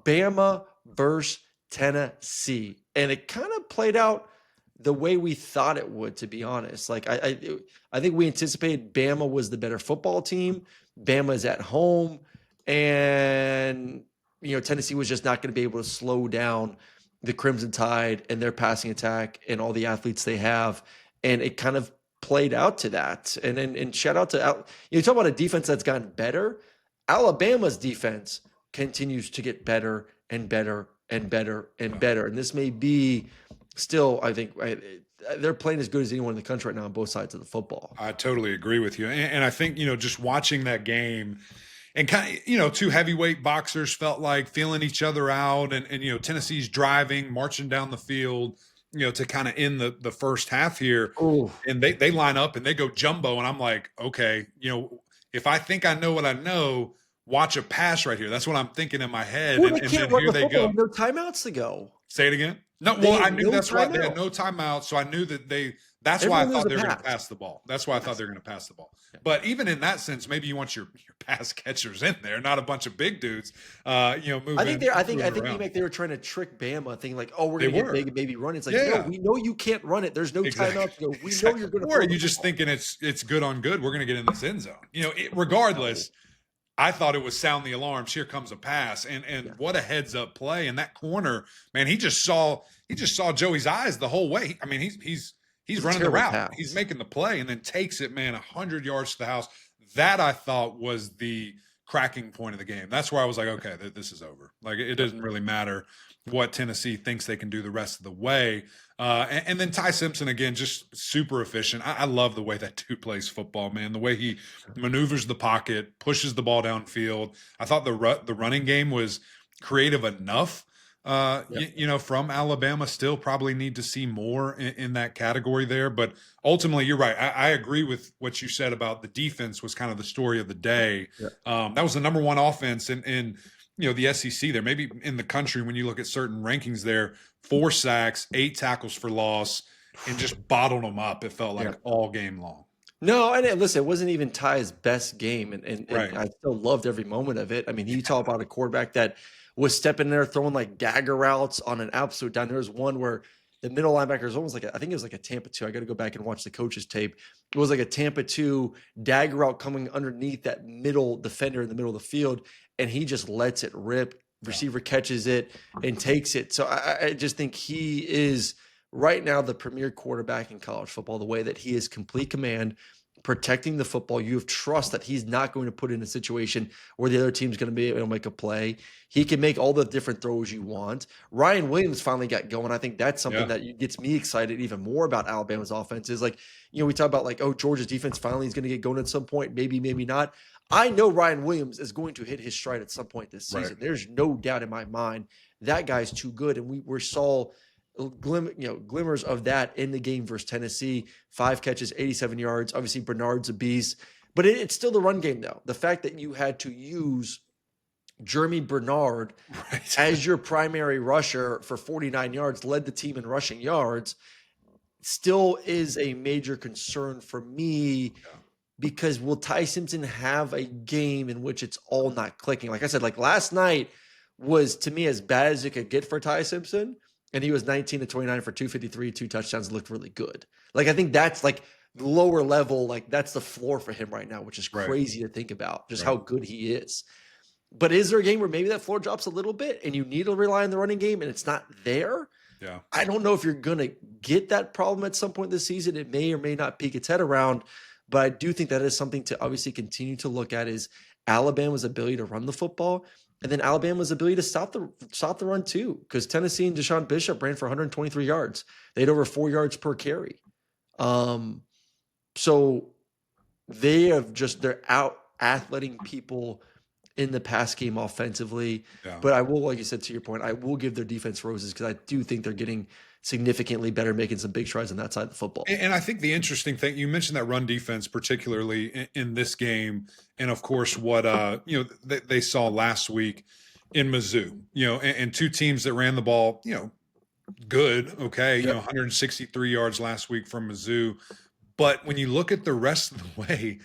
Bama versus Tennessee. And it kind of played out the way we thought it would, to be honest. Like I think we anticipated Bama was the better football team. Bama's at home, and Tennessee was just not going to be able to slow down the Crimson Tide and their passing attack and all the athletes they have. And it kind of played out to that. And shout out to you talk about a defense that's gotten better. Alabama's defense continues to get better and better and better and better. And this may be still, I think, they're playing as good as anyone in the country right now on both sides of the football. I totally agree with you. And I think, just watching that game and kind of, two heavyweight boxers felt like feeling each other out and Tennessee's driving, marching down the field, to kind of end the first half here. Ooh. And they line up and they go jumbo. And I'm like, okay, if I think I know what I know, watch a pass right here. That's what I'm thinking in my head. Well, and then here they go. No timeouts to go. Say it again. No, well, I knew that's why they had no timeout. So I knew that that's why I thought they were going to pass the ball. That's why I thought they were going to pass the ball. But even in that sense, maybe you want your pass catchers in there, not a bunch of big dudes. Moving. I think they were trying to trick Bama, thinking like, oh, we're going to get big and maybe run. It's like, no, we know you can't run it. There's no timeout to go. We know you're going to. Or are you just thinking it's good on good? We're going to get in this end zone. Regardless. I thought it was sound the alarms. Here comes a pass, and what a heads up play! And that corner, man, he just saw Joey's eyes the whole way. I mean, he's running the route, pass. He's making the play, and then takes it, man, 100 yards to the house. That I thought was the cracking point of the game. That's where I was like, okay, this is over. Like it doesn't really matter what Tennessee thinks they can do the rest of the way. And then Ty Simpson, again, just super efficient. I love the way that dude plays football, man. The way he maneuvers the pocket, pushes the ball downfield. I thought the running game was creative enough, from Alabama. Still probably need to see more in that category there. But ultimately, you're right. I agree with what you said about the defense was kind of the story of the day. Yeah. That was the number one offense in the SEC there, maybe in the country when you look at certain rankings there, 4 sacks, 8 tackles for loss, and just bottled them up. It felt like all game long. No, and listen, it wasn't even Ty's best game, and I still loved every moment of it. I mean, you talk about a quarterback that was stepping there, throwing like dagger routes on an absolute down. There was one where the middle linebacker was almost like I think it was like a Tampa 2. I got to go back and watch the coach's tape. It was like a Tampa 2 dagger route coming underneath that middle defender in the middle of the field, and he just lets it rip. Receiver catches it and takes it. So I just think he is right now the premier quarterback in college football, the way that he is complete command, protecting the football. You have trust that he's not going to put in a situation where the other team's going to be able to make a play. He can make all the different throws you want. Ryan Williams finally got going. I think that's something that gets me excited even more about Alabama's offense is like, we talk about like, oh, Georgia's defense finally is going to get going at some point. Maybe, maybe not. I know Ryan Williams is going to hit his stride at some point this season. Right. There's no doubt in my mind that guy's too good. And we saw glimmers of that in the game versus Tennessee. 5 catches, 87 yards. Obviously, Bernard's a beast. But it's still the run game, though. The fact that you had to use Jeremy Bernard as your primary rusher for 49 yards, led the team in rushing yards, still is a major concern for me. Because will Ty Simpson have a game in which it's all not clicking? Like I said, like last night was to me as bad as it could get for Ty Simpson. And he was 19 to 29 for 253, 2 touchdowns, looked really good. Like, I think that's like lower level. Like that's the floor for him right now, which is crazy to think about just how good he is. But is there a game where maybe that floor drops a little bit and you need to rely on the running game and it's not there? Yeah. I don't know if you're going to get that problem at some point this season. It may or may not peek its head around. But I do think that is something to obviously continue to look at is Alabama's ability to run the football and then Alabama's ability to stop the run too. Because Tennessee and Deshaun Bishop ran for 123 yards. They had over 4 yards per carry. So they're out athleting people in the pass game offensively. Yeah. But I will, like you said, to your point, I will give their defense roses because I do think they're getting significantly better, making some big strides on that side of the football. And I think the interesting thing, you mentioned that run defense, particularly in this game, and of course what they saw last week in Mizzou, and 2 teams that ran the ball, good, okay, 163 yards last week from Mizzou. But when you look at the rest of the way,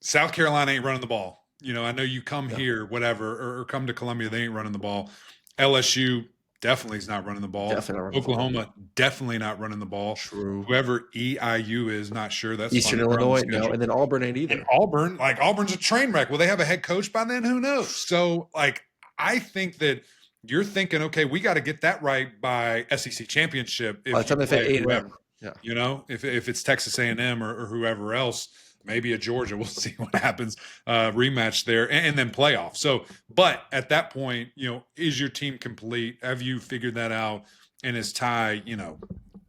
South Carolina ain't running the ball. You know, I know you come here, whatever, or come to Columbia, they ain't running the ball. LSU definitely is not running the ball. Definitely not running the Oklahoma definitely not running the ball. True. Whoever EIU is, not sure. That's Eastern fun. Illinois, no, and then Auburn ain't either. And Auburn's a train wreck. Will they have a head coach by then? Who knows? So, like, I think that you're thinking, okay, we got to get that right by SEC championship. By the time they play A&M. Yeah. You know, if it's Texas A&M or whoever else, maybe a Georgia, we'll see what happens. Rematch there, and then playoff. So, but at that point, you know, is your team complete? Have you figured that out? And is Ty, you know,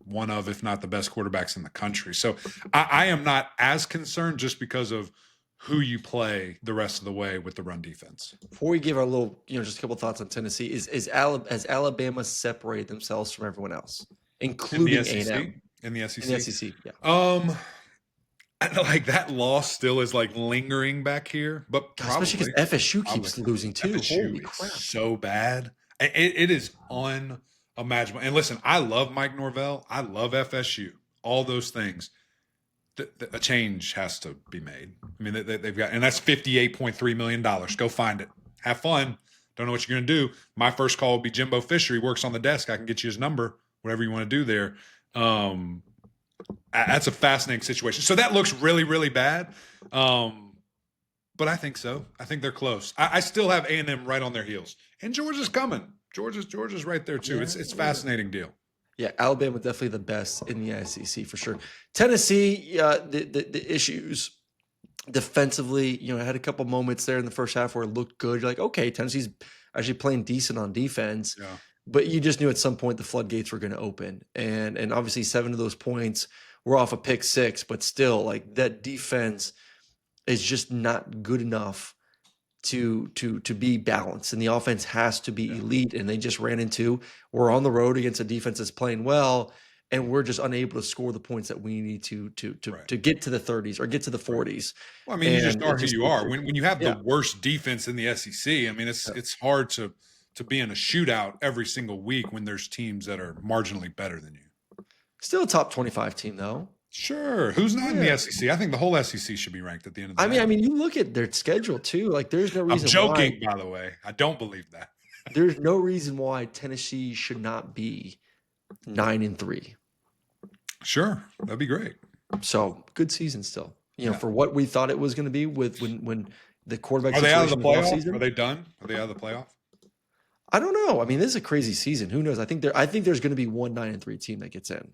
one of, if not the best quarterbacks in the country? So I am not as concerned just because of who you play the rest of the way with the run defense. Before we give our little, you know, just a couple thoughts on Tennessee, has Alabama separated themselves from everyone else, including A&M? In the SEC? In the SEC, yeah. Like that loss still is like lingering back here, but probably, especially because FSU keeps losing too. Holy crap! So bad. It is unimaginable. And listen, I love Mike Norvell. I love FSU. All those things. A change has to be made. I mean, they've got, and that's $58.3 million. Go find it. Have fun. Don't know what you're going to do. My first call will be Jimbo Fisher. He works on the desk. I can get you his number. Whatever you want to do there. That's a fascinating situation. So that looks really, really bad. But I think so. I think they're close. I still have A&M right on their heels. And Georgia's coming. Georgia's right there too. It's a fascinating deal. Yeah, Alabama definitely the best in the SEC for sure. Tennessee, the issues defensively, you know, had a couple moments there in the first half where it looked good. You're like, okay, Tennessee's actually playing decent on defense. Yeah. But you just knew at some point the floodgates were going to open. And obviously 7 of those points were off a pick 6, but still, like, that defense is just not good enough to be balanced. And the offense has to be elite. And they just ran into, we're on the road against a defense that's playing well, and we're just unable to score the points that we need to get to the 30s or get to the 40s. Well, I mean, you just are who you are. When you have the worst defense in the SEC, I mean, it's hard to be in a shootout every single week when there's teams that are marginally better than you. Still a top 25 team, though. Sure. Who's not in the SEC? I think the whole SEC should be ranked at the end of the day. I mean, you look at their schedule, too. Like, there's no reason I'm joking, by the way. I don't believe that. There's no reason why Tennessee should not be 9-3. Sure. That'd be great. So, good season still. You know, for what we thought it was going to be with when the quarterback situation. Are they out of the playoff? Are they done? Are they out of the playoff? I don't know. I mean, this is a crazy season. Who knows? I think there's going to be one 9-3 team that gets in.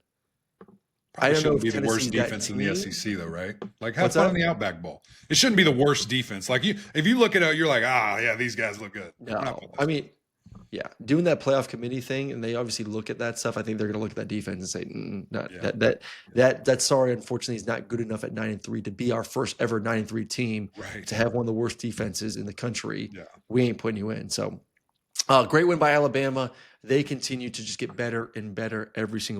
I don't know if be the worst defense in the SEC though, right? Like, have fun in the Outback Bowl. It shouldn't be the worst defense. Like, if you look at it, you're like, yeah, these guys look good. No, I mean, yeah, doing that playoff committee thing, and they obviously look at that stuff. I think they're going to look at that defense and say, that sorry, unfortunately, is not good enough at 9-3 to be our first ever 9-3 team. Right. To have one of the worst defenses in the country. Yeah. We ain't putting you in. So, great win by Alabama. They continue to just get better and better every single